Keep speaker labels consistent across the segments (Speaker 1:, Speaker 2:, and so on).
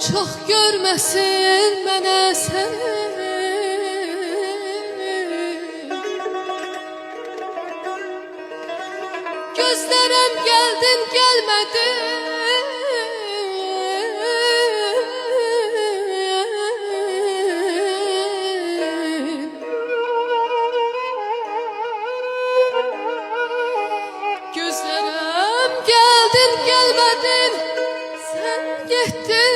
Speaker 1: Çox görməsin mənə səni. Gözlərəm gəldin gəlmədin. Gözlərəm gəldin gəlmədin. Sən getdin,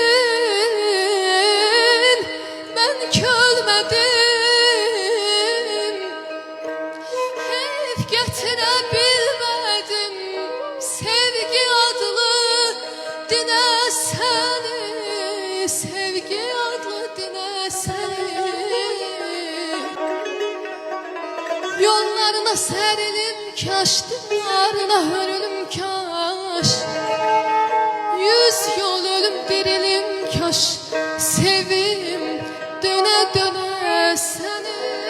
Speaker 1: mən kölmədim. Heyf gətirə bilmədim sevgi adlı dinə səni. Sevgi adlı dinə səni. Yollarına sərilim kaş, dinlarına hörülüm kaş. Yüz yol ölüm dirilim kaş, sevim döne döne səni.